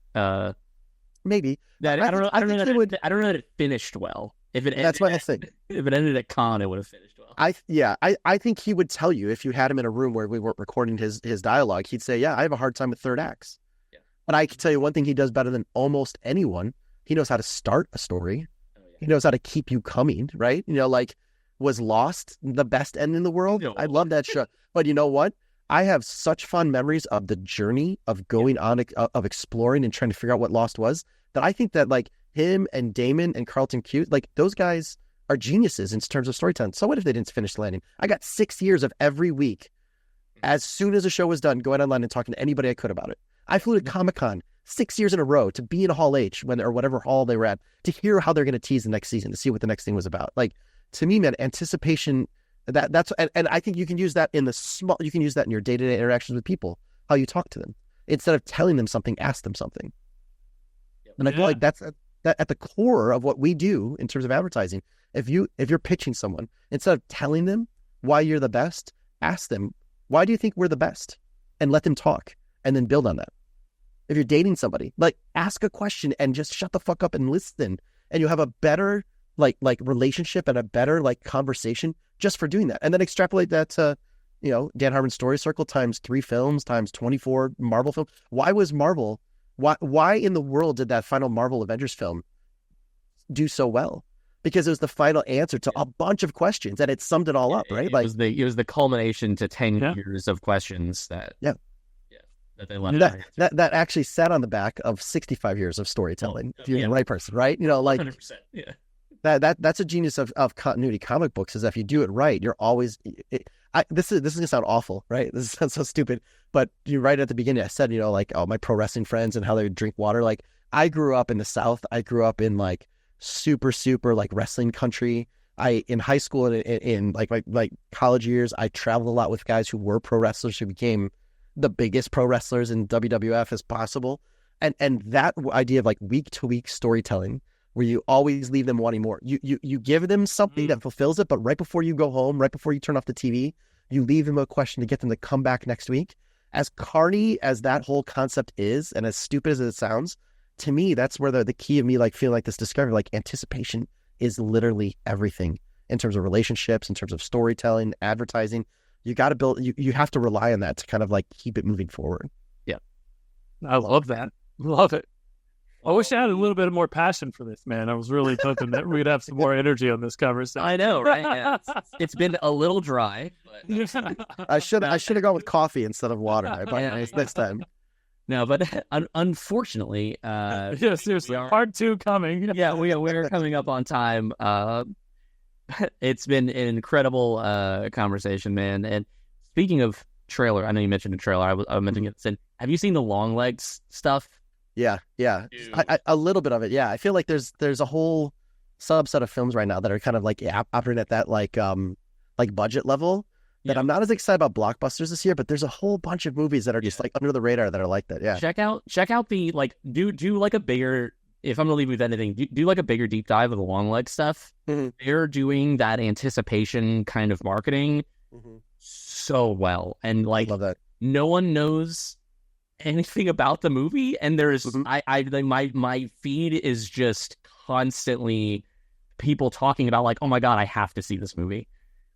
maybe that I don't know that it finished well. That's what I think. If it ended at con, it would have finished well. I think he would tell you if you had him in a room where we weren't recording his dialogue, he'd say, yeah, I have a hard time with third acts. Yeah. But I can tell you one thing he does better than almost anyone. He knows how to start a story. Oh, yeah. He knows how to keep you coming, right? Like, was Lost the best end in the world? No. I love that show. But you know what? I have such fond memories of the journey of going on, of exploring and trying to figure out what Lost was, that I think that like him and Damon and Carlton Cuse, like those guys are geniuses in terms of storytelling. So what if they didn't finish the landing? I got 6 years of every week, as soon as the show was done, going online and talking to anybody I could about it. I flew to Comic-Con 6 years in a row to be in Hall H or whatever hall they were at, to hear how they're going to tease the next season, to see what the next thing was about. Like, to me, man, anticipation, that's and I think you can use that in you can use that in your day-to-day interactions with people, how you talk to them. Instead of telling them something, ask them something. And I feel like that's at the core of what we do in terms of advertising. If you're pitching someone, instead of telling them why you're the best, ask them, why do you think we're the best? And let them talk, and then build on that. If you're dating somebody, like, ask a question and just shut the fuck up and listen, and you'll have a better like relationship and a better like conversation just for doing that. And then extrapolate that to, Dan Harmon's Story Circle times 3 films times 24 Marvel films. Why was Marvel? Why in the world did that final Marvel Avengers film do so well? Because it was the final answer to a bunch of questions, and it summed it all up, right? It was the culmination to 10 years of questions that they left. That actually sat on the back of 65 years of storytelling. If you're the right person, right? 100%. Yeah. That's a genius of continuity comic books, is that if you do it right, you're always. This is gonna sound awful, right? This sounds so stupid, but right at the beginning, I said, my pro wrestling friends and how they would drink water. Like, I grew up in the South. I grew up in like super like wrestling country. In high school and in like my college years, I traveled a lot with guys who were pro wrestlers, who became the biggest pro wrestlers in WWF as possible. And that idea of like week to week storytelling, where you always leave them wanting more. You give them something that fulfills it, but right before you go home, right before you turn off the TV, you leave them a question to get them to come back next week. As carny as that whole concept is, and as stupid as it sounds, to me, that's where the key of me like feeling like this discovery, like anticipation is literally everything in terms of relationships, in terms of storytelling, advertising. You got to build, you have to rely on that to kind of like keep it moving forward. Yeah. I love that. Love it. I wish I had a little bit more passion for this, man. I was really hoping that we'd have some more energy on this conversation. I know, right? Yeah, it's been a little dry. But... I should have gone with coffee instead of water. Next time. No, but unfortunately, yeah, seriously, part 2 coming. Yeah, we're coming up on time. It's been an incredible conversation, man. And speaking of trailer, I know you mentioned a trailer. I mentioned it. Have you seen the long legs stuff? Yeah. A little bit of it. Yeah, I feel like there's a whole subset of films right now that are kind of like operating at that like budget level that I'm not as excited about blockbusters this year, but there's a whole bunch of movies that are just like under the radar that are like that. Yeah. Check out the like do like a bigger, if I'm gonna leave with anything, do like a bigger deep dive of the long leg stuff. Mm-hmm. They're doing that anticipation kind of marketing so well, and like love that. No one knows anything about the movie, and there's my feed is just constantly people talking about like, oh my god, I have to see this movie.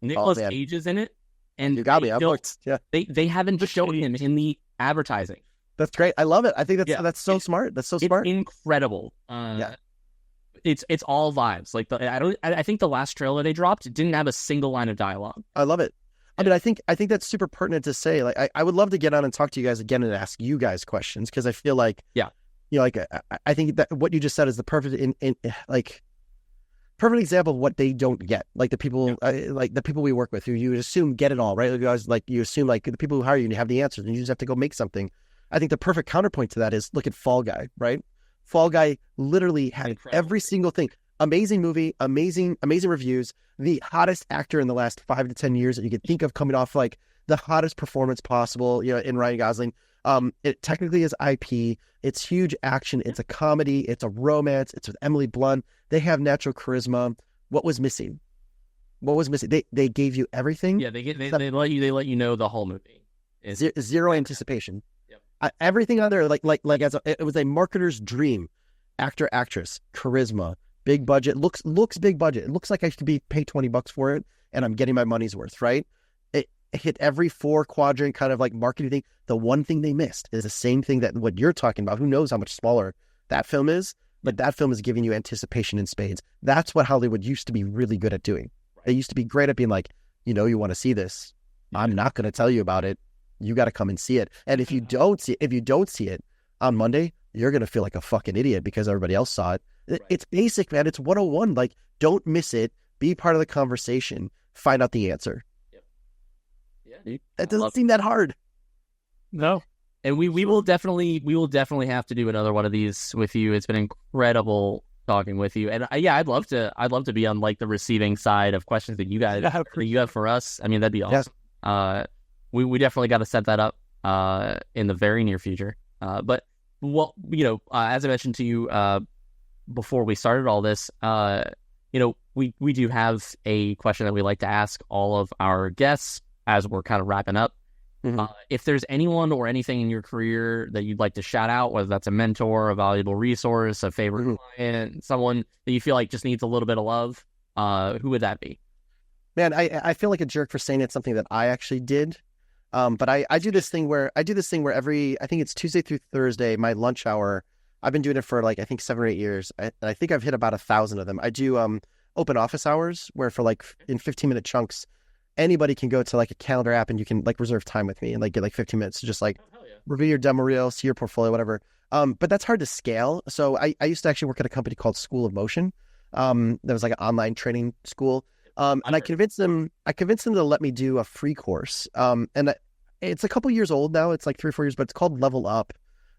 Nicolas Cage is in it, and you got me. I've looked. Yeah, they haven't shown him in the advertising. That's great. I love it. I think that's so smart. That's so smart. It's incredible. It's all vibes. Like I think the last trailer they dropped didn't have a single line of dialogue. I love it. I mean, I think that's super pertinent to say. Like, I would love to get on and talk to you guys again and ask you guys questions, because I feel like, I think that what you just said is the perfect perfect example of what they don't get. Like the people, like the people we work with, who you assume get it all, right? Like, guys, like you assume like the people who hire you and you have the answers, and you just have to go make something. I think the perfect counterpoint to that is look at Fall Guy, right? Fall Guy literally had every single thing. Amazing movie, amazing reviews, the hottest actor in the last 5 to 10 years that you could think of, coming off like the hottest performance possible, in Ryan Gosling. It technically is IP. It's huge action. It's a comedy. It's a romance. It's with Emily Blunt. They have natural charisma. What was missing? They gave you everything. Yeah, they let you know the whole movie. Zero anticipation. Yep. Everything on there, it was a marketer's dream. Actor, actress, charisma. Big budget, looks big budget. It looks like I should be paid $20 for it. and I'm getting my money's worth, right? It hit every 4-quadrant kind of like marketing thing. The one thing they missed is the same thing that what you're talking about. Who knows how much smaller that film is, but that film is giving you anticipation in spades. That's what Hollywood used to be really good at doing. They used to be great at being like, you want to see this. I'm not going to tell you about it. You got to come and see it. And if you don't see it on Monday, you're going to feel like a fucking idiot because everybody else saw it. Right. It's basic, man. It's 101. Like, don't miss it. Be part of the conversation. Find out the answer. Yep. Yeah, dude. That doesn't seem that hard. No. And we will definitely have to do another one of these with you. It's been incredible talking with you. And I'd love to be on like the receiving side of questions that you guys you have for us. I mean, that'd be awesome. Yes. We definitely got to set that up in the very near future. But as I mentioned to you before we started all this, we do have a question that we like to ask all of our guests as we're kind of wrapping up. Mm-hmm. If there's anyone or anything in your career that you'd like to shout out, whether that's a mentor, a valuable resource, a favorite client, someone that you feel like just needs a little bit of love, who would that be? Man, I feel like a jerk for saying it's something that I actually did. But I do this thing where I think it's Tuesday through Thursday, my lunch hour. I've been doing it for like, I think 7 or 8 years. I think I've hit about 1,000 of them. I do open office hours where for like in 15-minute chunks, anybody can go to like a calendar app and you can like reserve time with me and like get like 15 minutes to just like review your demo reel, see your portfolio, whatever. But that's hard to scale. So I used to actually work at a company called School of Motion. That was like an online training school. And I convinced them to let me do a free course. And it's a couple years old now. It's like 3 or 4 years, but it's called Level Up.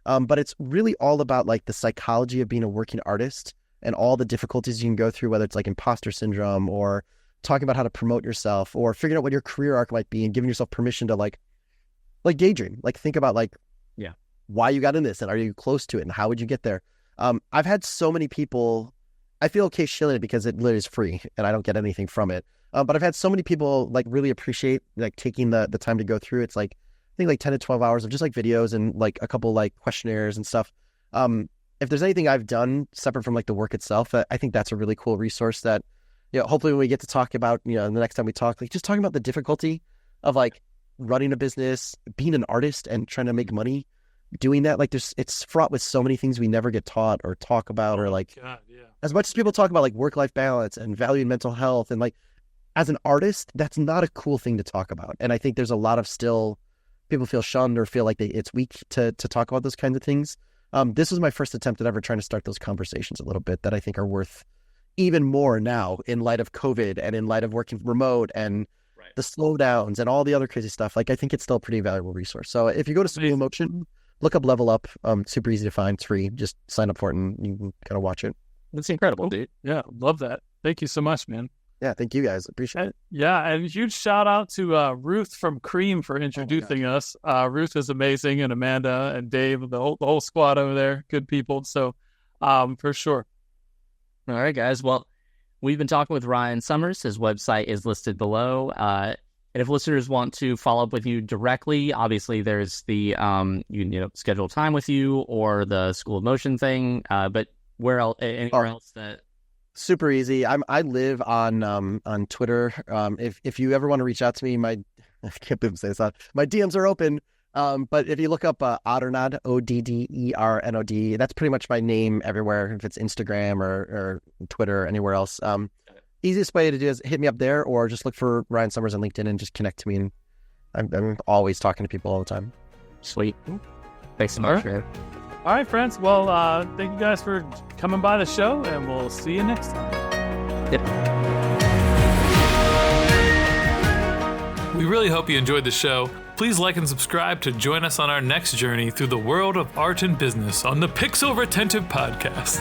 But it's really all about like the psychology of being a working artist and all the difficulties you can go through, whether it's like imposter syndrome or talking about how to promote yourself or figuring out what your career arc might be and giving yourself permission to like daydream, like think about like, why you got in this and are you close to it and how would you get there? I've had so many people, I feel okay shilling it because it literally is free and I don't get anything from it. But I've had so many people like really appreciate like taking the time to go through. It's like, I think like 10 to 12 hours of just like videos and like a couple like questionnaires and stuff. If there's anything I've done separate from like the work itself, I think that's a really cool resource that, hopefully when we get to talk about, the next time we talk, like just talking about the difficulty of like running a business, being an artist and trying to make money, doing that. Like it's fraught with so many things we never get taught or talk about or like, as much as people talk about like work-life balance and value and mental health and like, as an artist, that's not a cool thing to talk about. And I think there's a lot of still people feel shunned or feel like it's weak to talk about those kinds of things. This was my first attempt at ever trying to start those conversations a little bit that I think are worth even more now in light of COVID and in light of working remote and the slowdowns and all the other crazy stuff. Like I think it's still a pretty valuable resource. So if you go to School of Motion, look up Level Up. Super easy to find. It's free. Just sign up for it and you can kind of watch it. That's incredible, dude. Yeah, love that. Thank you so much, man. Yeah, thank you guys. Appreciate it. Yeah, and a huge shout out to Ruth from Cream for introducing us. Ruth is amazing, and Amanda and Dave, the whole squad over there, good people. So, for sure. All right, guys. Well, we've been talking with Ryan Summers. His website is listed below. And if listeners want to follow up with you directly, obviously there's the schedule time with you or the School of Motion thing. But where else? Anywhere else that? Super easy. I live on Twitter. If you ever want to reach out to me, I can't believe I'm saying this. My DMs are open. But if you look up Oddernod, ODDERNOD, that's pretty much my name everywhere. If it's Instagram or Twitter or anywhere else. Easiest way to do is hit me up there, or just look for Ryan Summers on LinkedIn and just connect to me. And I'm always talking to people all the time. Sweet. Thanks so much. All right, friends. Well, thank you guys for coming by the show, and we'll see you next time. Yep. We really hope you enjoyed the show. Please like and subscribe to join us on our next journey through the world of art and business on the Pixel Retentive Podcast.